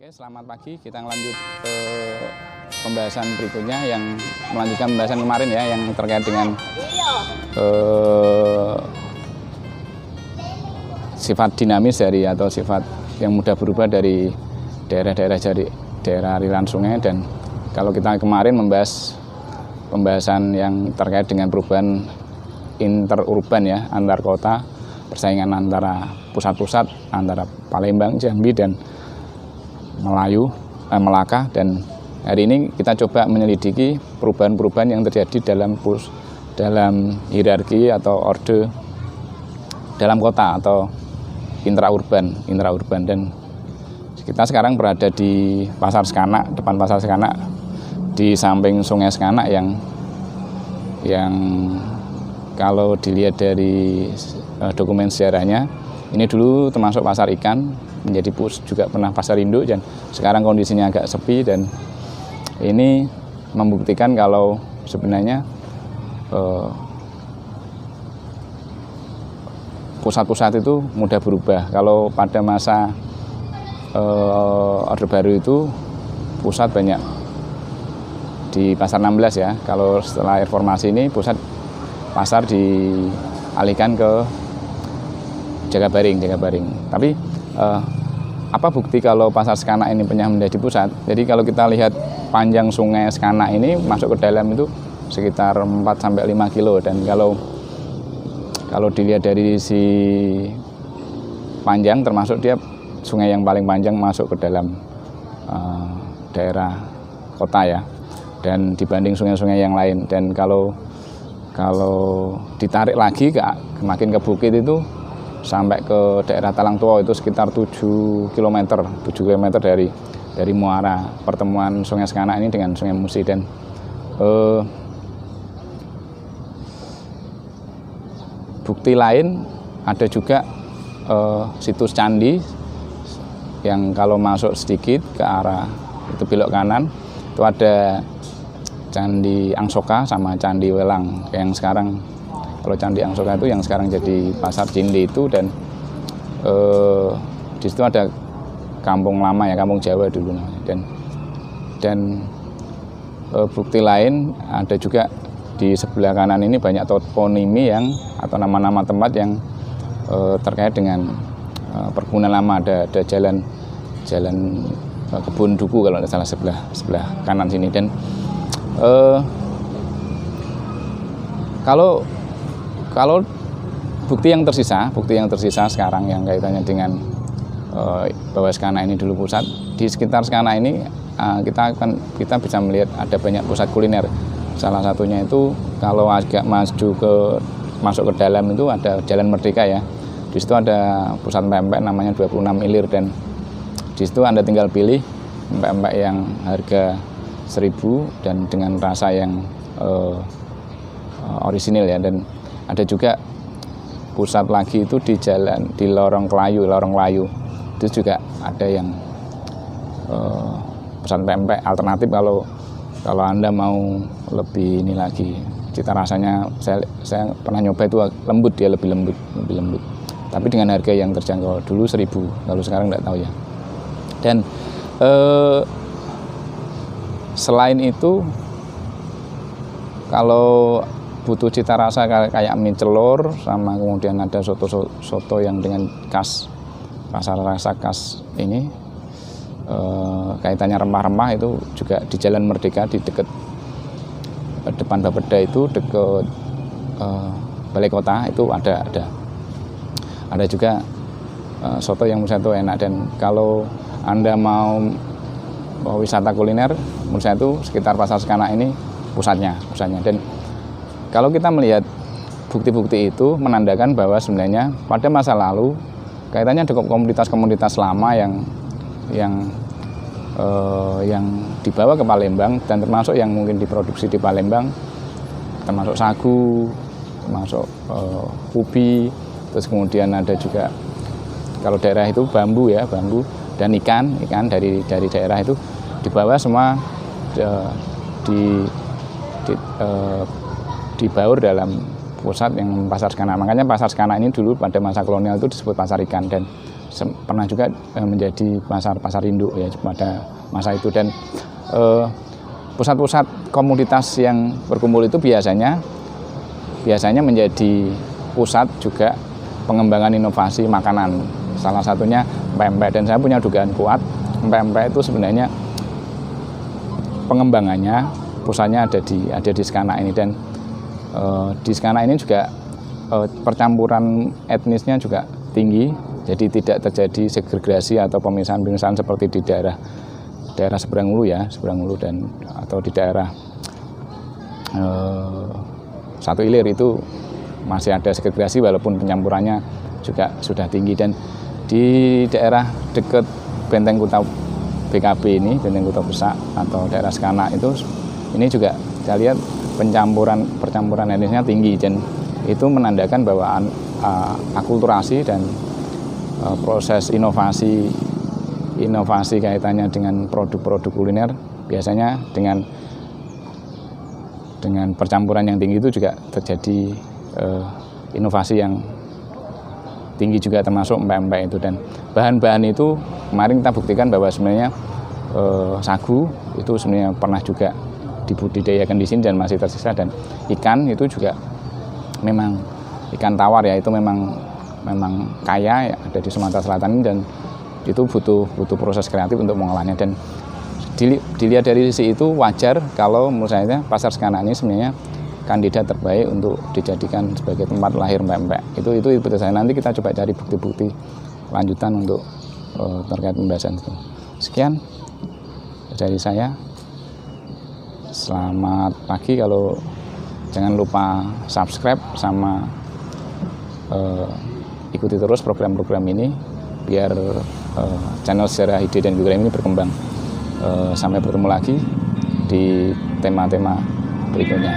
Oke, selamat pagi. Kita lanjut ke pembahasan berikutnya yang melanjutkan pembahasan kemarin ya, yang terkait dengan sifat dinamis dari atau sifat yang mudah berubah dari daerah-daerah jadi daerah aliran sungai. Dan kalau kita kemarin membahas pembahasan yang terkait dengan perubahan interurban ya, antar kota, persaingan antara pusat-pusat antara Palembang, Jambi dan Melaka, dan hari ini kita coba menyelidiki perubahan-perubahan yang terjadi dalam hierarki atau orde dalam kota atau intraurban. Dan kita sekarang berada di Pasar Sekanak, depan Pasar Sekanak, di samping Sungai Sekanak yang kalau dilihat dari dokumen sejarahnya, ini dulu termasuk pasar ikan, menjadi juga pernah pasar induk, dan sekarang kondisinya agak sepi. Dan ini membuktikan kalau sebenarnya pusat-pusat itu mudah berubah. Kalau pada masa Orde Baru itu pusat banyak di Pasar 16 ya. Kalau setelah reformasi ini pasar dialihkan ke Jagabaring. Tapi apa bukti kalau Pasar Sekanak ini pernah menjadi pusat? Jadi kalau kita lihat panjang Sungai Sekanak ini masuk ke dalam itu sekitar 4-5 kilo, dan kalau dilihat dari si panjang, termasuk dia sungai yang paling panjang masuk ke dalam daerah kota ya, dan dibanding sungai-sungai yang lain. Dan kalau ditarik lagi makin ke bukit itu sampai ke daerah Talang Tua itu sekitar 7 km dari muara pertemuan Sungai Sekanak ini dengan Sungai Musi. Dan bukti lain ada juga situs candi yang kalau masuk sedikit ke arah itu belok kanan itu ada Candi Angsoka sama Candi Welang yang sekarang, kalau Candi Angsoka itu yang sekarang jadi Pasar Cindi itu, dan di situ ada kampung lama ya, kampung Jawa dulu namanya. Dan bukti lain ada juga di sebelah kanan ini banyak toponimi atau nama-nama tempat yang terkait dengan perkebunan lama. Ada jalan kebun duku kalau tidak salah sebelah kanan sini. Dan kalau bukti yang tersisa sekarang yang kaitannya dengan bahwa Sekanak ini dulu pusat, di sekitar Sekanak ini kita bisa melihat ada banyak pusat kuliner. Salah satunya itu kalau agak masuk ke dalam itu ada Jalan Merdeka ya. Di situ ada pusat pempek namanya 26 Ilir, dan di situ Anda tinggal pilih pempek yang harga 1.000 dan dengan rasa yang orisinil ya. Dan ada juga pusat lagi itu di Lorong Layu itu juga ada yang pusat pempek alternatif. Kalau Anda mau lebih ini lagi, cita rasanya saya pernah nyoba itu lembut, dia lebih lembut, tapi dengan harga yang terjangkau. Dulu 1.000, kalau sekarang nggak tahu ya. Dan selain itu, kalau butuh cita rasa kayak mie celor, sama kemudian ada soto yang dengan rasa khas ini, kaitannya rempah-rempah, itu juga di Jalan Merdeka, di dekat depan Bapeda itu, dekat Balai Kota itu ada juga soto yang menurut saya itu enak. Dan kalau Anda mau wisata kuliner, menurut saya itu sekitar Pasar Sekanak ini pusatnya. Dan kalau kita melihat bukti-bukti itu menandakan bahwa sebenarnya pada masa lalu kaitannya dengan komunitas-komunitas lama yang dibawa ke Palembang, dan termasuk yang mungkin diproduksi di Palembang, termasuk sagu, termasuk ubi, terus kemudian ada juga kalau daerah itu bambu dan ikan dari daerah itu dibawa semua dibaur dalam pusat yang Pasar Sekanak. Makanya Pasar Sekanak ini dulu pada masa kolonial itu disebut pasar ikan, dan pernah juga menjadi pasar induk ya pada masa itu. Dan pusat-pusat komunitas yang berkumpul itu biasanya menjadi pusat juga pengembangan inovasi makanan. Salah satunya empek-empek, dan saya punya dugaan kuat empek-empek itu sebenarnya pengembangannya pusatnya ada di Skana ini. Dan di Skana ini juga percampuran etnisnya juga tinggi, jadi tidak terjadi segregasi atau pemisahan-pemisahan seperti di daerah seberang Hulu dan atau di daerah Satu Ilir itu masih ada segregasi walaupun pencampurannya juga sudah tinggi. Dan di daerah dekat Benteng Kota BKB ini, Benteng Kota Besak atau daerah Skana itu, ini juga saya lihat percampuran etnisnya tinggi, dan itu menandakan bahwa akulturasi dan proses inovasi kaitannya dengan produk-produk kuliner biasanya dengan percampuran yang tinggi itu juga terjadi inovasi yang tinggi juga, termasuk empek-empek itu. Dan bahan-bahan itu kemarin kita buktikan bahwa sebenarnya sagu itu sebenarnya pernah juga dibudidayakan di sini dan masih tersisa. Dan ikan itu juga memang ikan tawar ya, itu memang kaya ya, ada di Sumatera Selatan ini, dan itu butuh proses kreatif untuk mengolahnya. Dan dilihat dari sisi itu wajar kalau menurut saya pasar Skana ini sebenarnya kandidat terbaik untuk dijadikan sebagai tempat lahir empek-empek. Itu saya. Nanti kita coba cari bukti-bukti lanjutan untuk terkait pembahasan itu. Sekian dari saya. Selamat pagi. Kalau jangan lupa subscribe sama ikuti terus program-program ini biar channel Sejarah Ide dan Program ini berkembang. Sampai bertemu lagi di tema-tema berikutnya.